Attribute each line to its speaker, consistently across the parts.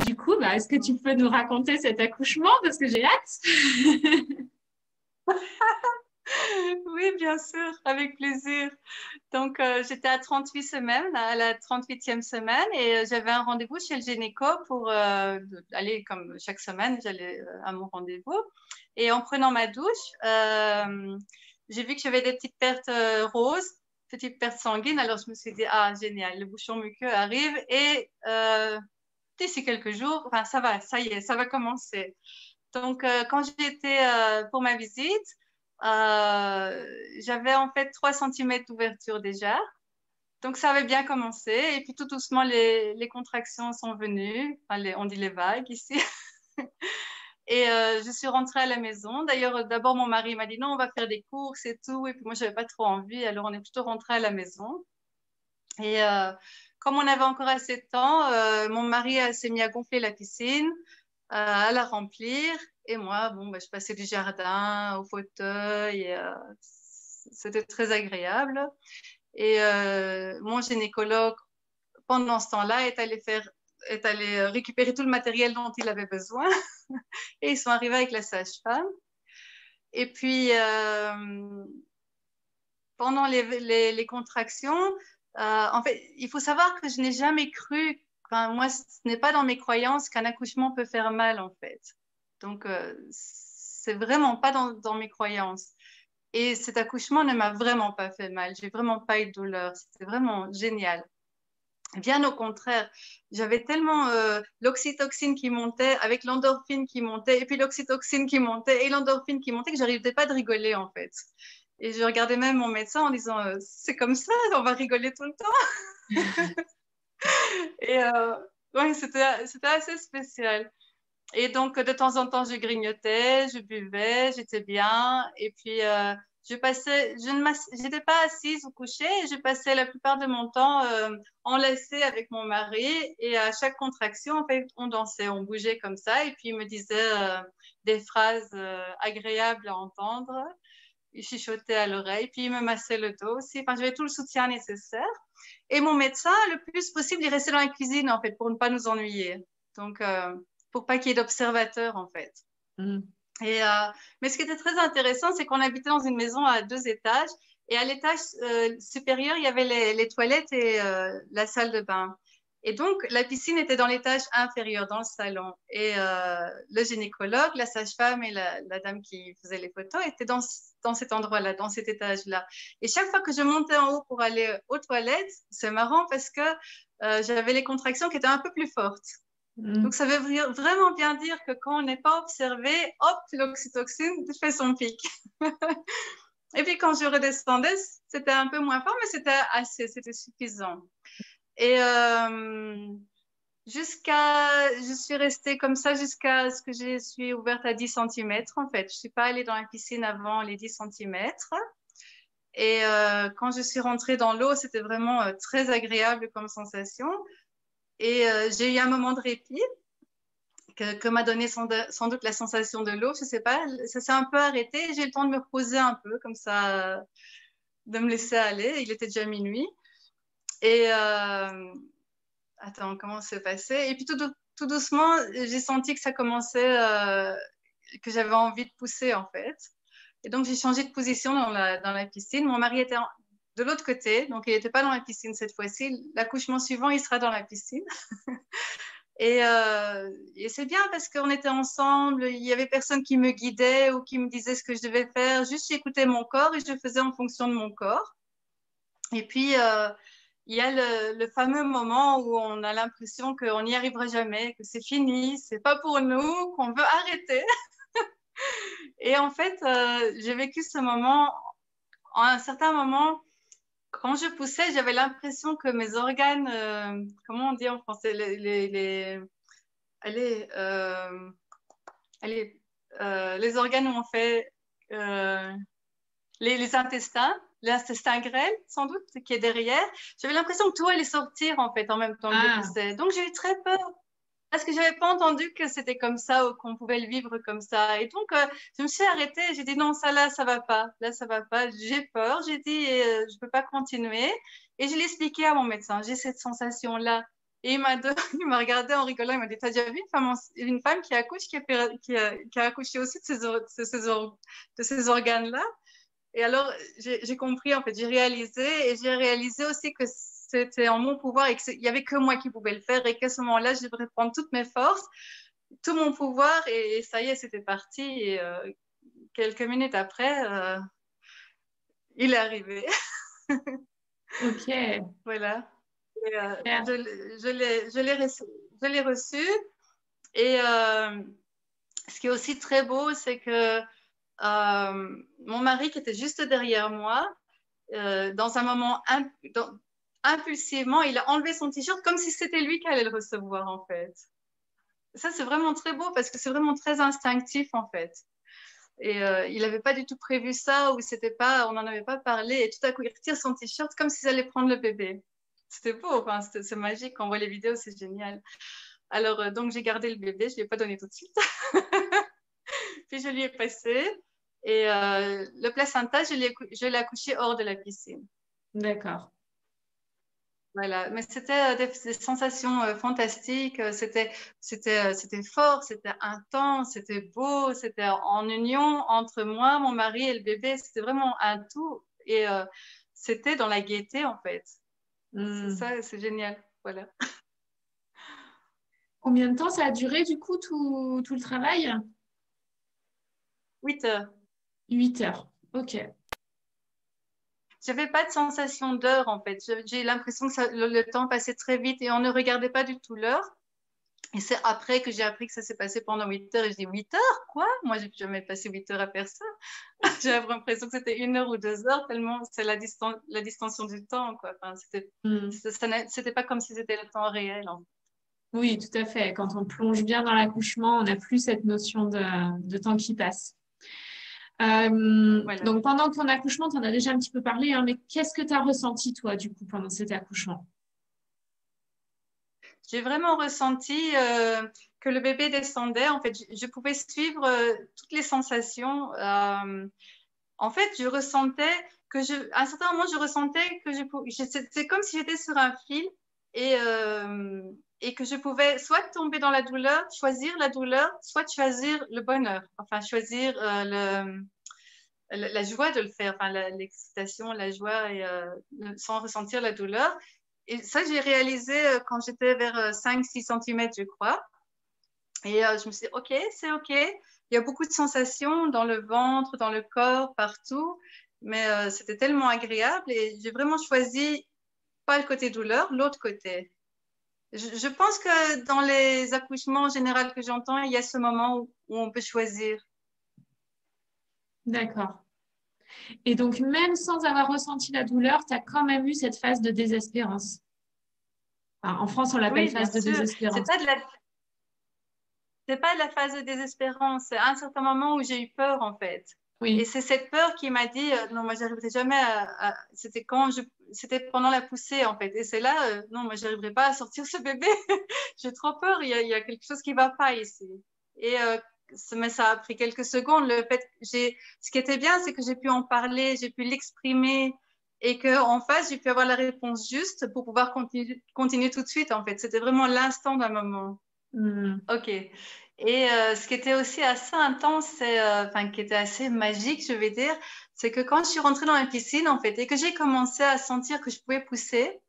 Speaker 1: du coup, est-ce que tu peux nous raconter cet accouchement parce que j'ai hâte?
Speaker 2: Oui, bien sûr, avec plaisir. Donc, j'étais à 38 semaines, à la 38e semaine, et j'avais un rendez-vous chez le gynéco pour aller, comme chaque semaine, j'allais à mon rendez-vous. Et en prenant ma douche, j'ai vu que j'avais des petites pertes roses, petites pertes sanguines. Alors, je me suis dit, ah, génial, le bouchon muqueux arrive. Et d'ici quelques jours, enfin, ça va, ça y est, ça va commencer. Donc, quand j'étais pour ma visite, j'avais en fait 3 cm d'ouverture déjà. Donc, ça avait bien commencé. Et puis, tout doucement, les contractions sont venues. Enfin, on dit les vagues ici. Et je suis rentrée à la maison. D'ailleurs, d'abord, mon mari m'a dit non, on va faire des courses et tout. Et puis, moi, je n'avais pas trop envie. Alors, on est plutôt rentré à la maison. Et comme on avait encore assez de temps, mon mari s'est mis à gonfler la piscine, à la remplir. Et moi, bon, je passais du jardin au fauteuil. Et, c'était très agréable. Et mon gynécologue, pendant ce temps-là, est allé récupérer tout le matériel dont il avait besoin. Et ils sont arrivés avec la sage-femme. Et puis, pendant les contractions, en fait, il faut savoir que je n'ai jamais cru, enfin, moi, ce n'est pas dans mes croyances qu'un accouchement peut faire mal, en fait. Donc, c'est vraiment pas dans mes croyances. Et cet accouchement ne m'a vraiment pas fait mal. J'ai vraiment pas eu de douleur. C'était vraiment génial. Bien au contraire, j'avais tellement l'oxytocine qui montait, avec l'endorphine qui montait, et puis l'oxytocine qui montait, et l'endorphine qui montait, que j'arrivais pas de rigoler en fait. Et je regardais même mon médecin en disant c'est comme ça, on va rigoler tout le temps. Et ouais, c'était assez spécial. Et donc, de temps en temps, je grignotais, je buvais, j'étais bien. Et puis, je n'étais pas assise ou couchée. Et je passais la plupart de mon temps enlacée avec mon mari. Et à chaque contraction, en fait, on dansait, on bougeait comme ça. Et puis, il me disait des phrases agréables à entendre. Il chuchotait à l'oreille. Puis, il me massait le dos aussi. Enfin, j'avais tout le soutien nécessaire. Et mon médecin, le plus possible, il restait dans la cuisine, en fait, pour ne pas nous ennuyer. Donc, pour pas qu'il y ait d'observateurs, en fait.
Speaker 1: Mm.
Speaker 2: Et, mais ce qui était très intéressant, c'est qu'on habitait dans une maison à 2 étages. Et à l'étage supérieur, il y avait les toilettes et la salle de bain. Et donc, la piscine était dans l'étage inférieur, dans le salon. Et le gynécologue, la sage-femme et la dame qui faisait les photos étaient dans cet endroit-là, dans cet étage-là. Et chaque fois que je montais en haut pour aller aux toilettes, c'est marrant parce que j'avais les contractions qui étaient un peu plus fortes. Donc, ça veut vraiment bien dire que quand on n'est pas observé, hop, l'oxytocine fait son pic. Et puis, quand je redescendais, c'était un peu moins fort, mais c'était suffisant. Et je suis restée comme ça jusqu'à ce que je suis ouverte à 10 cm, en fait. Je suis pas allée dans la piscine avant les 10 cm. Et quand je suis rentrée dans l'eau, c'était vraiment très agréable comme sensation. Et j'ai eu un moment de répit que m'a donné sans doute la sensation de l'eau. Je sais pas, ça s'est un peu arrêté. J'ai eu le temps de me reposer un peu, comme ça, de me laisser aller. Il était déjà minuit. Et attends, comment c'est passé? Et puis tout doucement, j'ai senti que ça commençait, que j'avais envie de pousser en fait. Et donc j'ai changé de position dans la piscine. Mon mari était de l'autre côté, donc il n'était pas dans la piscine cette fois-ci. L'accouchement suivant, il sera dans la piscine. Et c'est bien parce qu'on était ensemble, il y avait personne qui me guidait ou qui me disait ce que je devais faire. Juste j'écoutais mon corps et je faisais en fonction de mon corps. Et puis il y a le fameux moment où on a l'impression qu'on n'y arrivera jamais, que c'est fini, c'est pas pour nous, qu'on veut arrêter. Et en fait, j'ai vécu ce moment, à un certain moment, quand je poussais, j'avais l'impression que mes organes, comment on dit en français, allez, allez les organes où on fait les intestins, l'intestin grêle, sans doute, qui est derrière. J'avais l'impression que tout allait sortir, en fait, en même temps que je poussais. Donc, j'ai eu très peur. Parce que je n'avais pas entendu que c'était comme ça ou qu'on pouvait le vivre comme ça. Et donc, je me suis arrêtée. J'ai dit non, ça là, ça va pas. Là, ça va pas. J'ai peur. J'ai dit, je peux pas continuer. Et je l'ai expliqué à mon médecin. J'ai cette sensation-là. Et il m'a regardé en rigolant. Il m'a dit, t'as déjà vu une femme qui accouche, qui a accouché aussi de ces organes-là? Et alors, j'ai compris, en fait, j'ai réalisé aussi que c'était en mon pouvoir et qu'il n'y avait que moi qui pouvais le faire et qu'à ce moment-là, je devrais prendre toutes mes forces, tout mon pouvoir et ça y est, c'était parti. Et quelques minutes après, il est arrivé.
Speaker 1: Ok.
Speaker 2: Voilà. Et,
Speaker 1: Super.
Speaker 2: je l'ai reçu. Et ce qui est aussi très beau, c'est que mon mari qui était juste derrière moi, dans un moment impulsivement, il a enlevé son t-shirt comme si c'était lui qui allait le recevoir en fait. Ça, c'est vraiment très beau parce que c'est vraiment très instinctif en fait. Et il n'avait pas du tout prévu ça ou c'était pas, on n'en avait pas parlé. Et tout à coup, il retire son t-shirt comme s'il allait prendre le bébé. C'était beau, enfin, c'est magique. Quand on voit les vidéos, c'est génial. Alors, donc, j'ai gardé le bébé. Je ne lui ai pas donné tout de suite. Puis, je lui ai passé. Et le placenta, je l'ai accouché hors de la piscine.
Speaker 1: D'accord.
Speaker 2: Voilà, mais c'était des sensations fantastiques. C'était fort, c'était intense, c'était beau, c'était en union entre moi, mon mari et le bébé. C'était vraiment un tout. Et c'était dans la gaieté, en fait. C'est
Speaker 1: Hmm.
Speaker 2: ça, c'est génial. Voilà.
Speaker 1: Combien de temps ça a duré du coup tout le travail?
Speaker 2: 8 heures.
Speaker 1: 8 heures. Ok.
Speaker 2: J'avais pas de sensation d'heure, en fait. J'ai l'impression que le temps passait très vite et on ne regardait pas du tout l'heure. Et c'est après que j'ai appris que ça s'est passé pendant 8 heures. Et je dis, 8 heures, quoi? Moi, j'ai jamais passé 8 heures à personne. J'avais l'impression que c'était 1 heure ou 2 heures, tellement c'est la distension du temps, quoi. Enfin,
Speaker 1: Hmm.
Speaker 2: c'était pas comme si c'était le temps réel, en fait.
Speaker 1: Oui, tout à fait. Quand on plonge bien dans l'accouchement, on n'a plus cette notion de temps qui passe.
Speaker 2: Voilà.
Speaker 1: Donc, pendant ton accouchement, tu en as déjà un petit peu parlé, hein, mais qu'est-ce que tu as ressenti, toi, du coup, pendant cet accouchement?
Speaker 2: J'ai vraiment ressenti que le bébé descendait. En fait, je pouvais suivre toutes les sensations. En fait, je ressentais à un certain moment, je ressentais que c'est comme si j'étais sur un fil et, euh, et que je pouvais soit tomber dans la douleur, choisir la douleur, soit choisir le bonheur. Enfin, choisir la joie de le faire, enfin, l'excitation, la joie et sans ressentir la douleur. Et ça, j'ai réalisé quand j'étais vers 5-6 cm, je crois. Et je me suis dit, OK, c'est OK. Il y a beaucoup de sensations dans le ventre, dans le corps, partout. Mais c'était tellement agréable et j'ai vraiment choisi pas le côté douleur, l'autre côté. Je pense que dans les accouchements en général que j'entends, il y a ce moment où on peut choisir.
Speaker 1: D'accord. Et donc, même sans avoir ressenti la douleur, tu as quand même eu cette phase de désespérance. Enfin, en France, on l'appelle
Speaker 2: Oui, bien
Speaker 1: phase de
Speaker 2: sûr.
Speaker 1: désespérance.
Speaker 2: C'est pas de la phase de désespérance. C'est à un certain moment où j'ai eu peur, en fait. Et
Speaker 1: Oui,
Speaker 2: c'est cette peur qui m'a dit, non, moi, j'arriverai jamais c'était pendant la poussée, en fait. Et c'est là, non, moi, j'arriverai pas à sortir ce bébé. J'ai trop peur. Il y a quelque chose qui va pas ici. Et, mais ça a pris quelques secondes. Ce qui était bien, c'est que j'ai pu en parler, j'ai pu l'exprimer et qu'en face, j'ai pu avoir la réponse juste pour pouvoir continuer tout de suite, en fait. C'était vraiment l'instant d'un moment.
Speaker 1: hmm,
Speaker 2: Ok. Et ce qui était aussi assez intense, enfin qui était assez magique, je vais dire, c'est que quand je suis rentrée dans la piscine en fait et que j'ai commencé à sentir que je pouvais pousser,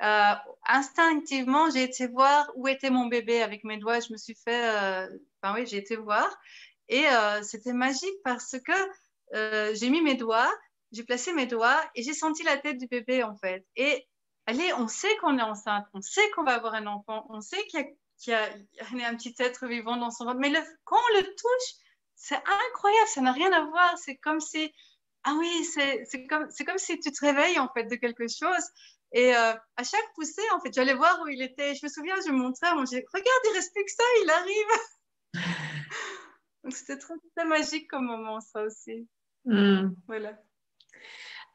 Speaker 2: euh, instinctivement j'ai été voir où était mon bébé avec mes doigts. Je me suis fait, enfin oui, j'ai été voir et c'était magique parce que j'ai mis mes doigts, j'ai placé mes doigts et j'ai senti la tête du bébé en fait. Et allez, on sait qu'on est enceinte, on sait qu'on va avoir un enfant, on sait qu'il y a un petit être vivant dans son ventre, mais quand on le touche, c'est incroyable, ça n'a rien à voir. C'est comme si, ah oui, c'est comme si tu te réveilles en fait de quelque chose. Et à chaque poussée, en fait, j'allais voir où il était. Je me souviens, je me montrais à mon regarde, il reste plus que ça, il arrive. Donc c'était très, très magique comme moment, ça aussi.
Speaker 1: hmm.
Speaker 2: Voilà.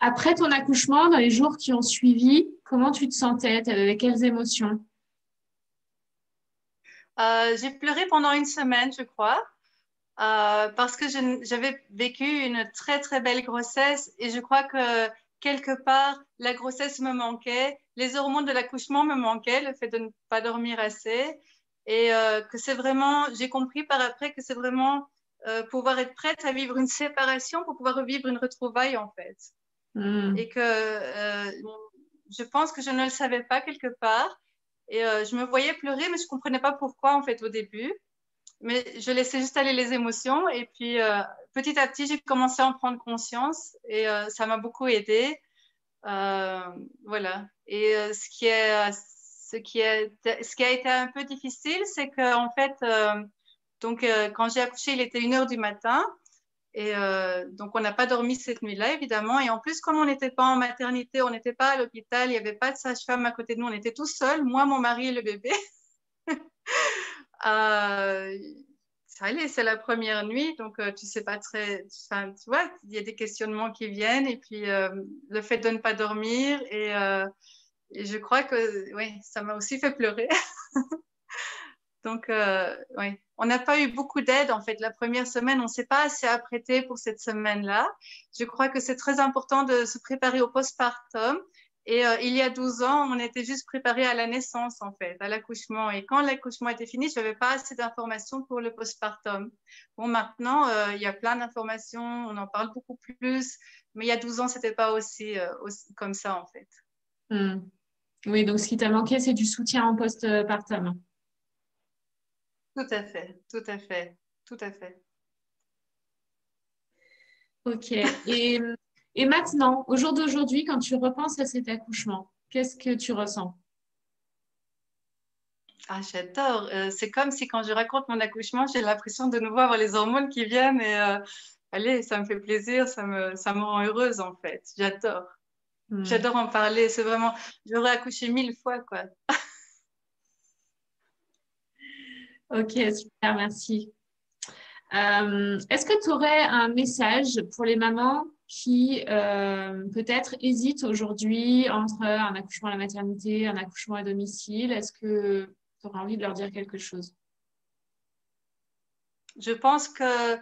Speaker 1: Après ton accouchement, dans les jours qui ont suivi, comment tu te sentais? Tu avais quelles émotions?
Speaker 2: J'ai pleuré pendant une semaine, je crois, parce que j'avais vécu une très, très belle grossesse et je crois que quelque part, la grossesse me manquait, les hormones de l'accouchement me manquaient, le fait de ne pas dormir assez. Et que c'est vraiment, j'ai compris par après que c'est vraiment pouvoir être prête à vivre une séparation pour pouvoir revivre une retrouvaille, en fait. Et que je pense que je ne le savais pas quelque part. Et je me voyais pleurer, mais je comprenais pas pourquoi, en fait, au début. Mais je laissais juste aller les émotions. Et puis, petit à petit, j'ai commencé à en prendre conscience. Et ça m'a beaucoup aidée. Voilà. Et ce qui a été un peu difficile, c'est que en fait, quand j'ai accouché, il était 1h du matin. Et donc, on n'a pas dormi cette nuit-là, évidemment. Et en plus, comme on n'était pas en maternité, on n'était pas à l'hôpital, il n'y avait pas de sage-femme à côté de nous, on était tout seuls, moi, mon mari et le bébé. Ça allait, c'est la première nuit, donc tu sais pas très. Enfin, tu vois, il y a des questionnements qui viennent, et puis le fait de ne pas dormir, et je crois que oui, ça m'a aussi fait pleurer. Donc, oui, on n'a pas eu beaucoup d'aide en fait. La première semaine, on ne s'est pas assez apprêté pour cette semaine-là. Je crois que c'est très important de se préparer au postpartum. Et il y a 12 ans, on était juste préparé à la naissance en fait, à l'accouchement. Et quand l'accouchement était fini, je n'avais pas assez d'informations pour le postpartum. Bon, maintenant, il y a plein d'informations, on en parle beaucoup plus. Mais il y a 12 ans, c'était pas aussi comme ça en fait.
Speaker 1: Oui, donc ce qui t'a manqué, c'est du soutien en postpartum.
Speaker 2: Tout à fait, tout à fait, tout à fait.
Speaker 1: Ok. Et maintenant, au jour d'aujourd'hui, quand tu repenses à cet accouchement, qu'est-ce que tu ressens?
Speaker 2: Ah, j'adore. C'est comme si quand je raconte mon accouchement, j'ai l'impression de nouveau avoir les hormones qui viennent et allez, ça me fait plaisir, ça me rend heureuse en fait. J'adore. J'adore en parler. C'est vraiment, j'aurais accouché 1000 fois quoi.
Speaker 1: Ok, super, merci. Est-ce que tu aurais un message pour les mamans qui peut-être hésitent aujourd'hui entre un accouchement à la maternité, un accouchement à domicile? Est-ce que tu aurais envie de leur dire quelque chose?
Speaker 2: Je pense que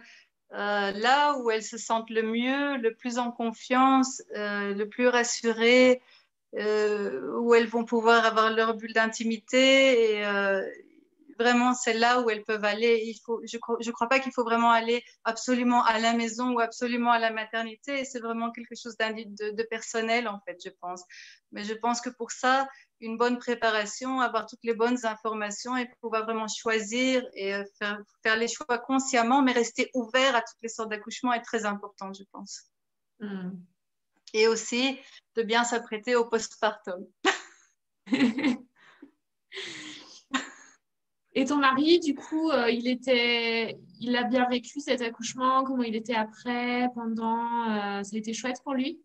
Speaker 2: là où elles se sentent le mieux, le plus en confiance, le plus rassurées, où elles vont pouvoir avoir leur bulle d'intimité et vraiment c'est là où elles peuvent aller. Je crois pas qu'il faut vraiment aller absolument à la maison ou absolument à la maternité. C'est vraiment quelque chose de personnel en fait, je pense. Mais je pense que pour ça, une bonne préparation, avoir toutes les bonnes informations et pouvoir vraiment choisir et faire les choix consciemment, mais rester ouvert à toutes les sortes d'accouchements est très important, je pense. Et aussi de bien s'apprêter au postpartum.
Speaker 1: Et ton mari, du coup, il a bien vécu cet accouchement, comment il était après, pendant, ça a été chouette pour lui?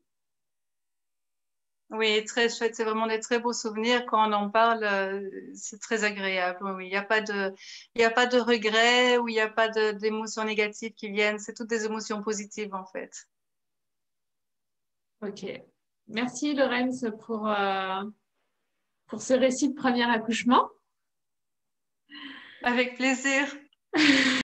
Speaker 2: Oui, très chouette. C'est vraiment des très beaux souvenirs. Quand on en parle, c'est très agréable. Oui, il n'y a pas il y a pas de regrets ou il n'y a pas d'émotions négatives qui viennent. C'est toutes des émotions positives, en fait.
Speaker 1: Ok. Merci, Laurence, pour ce récit de premier accouchement.
Speaker 2: Avec plaisir.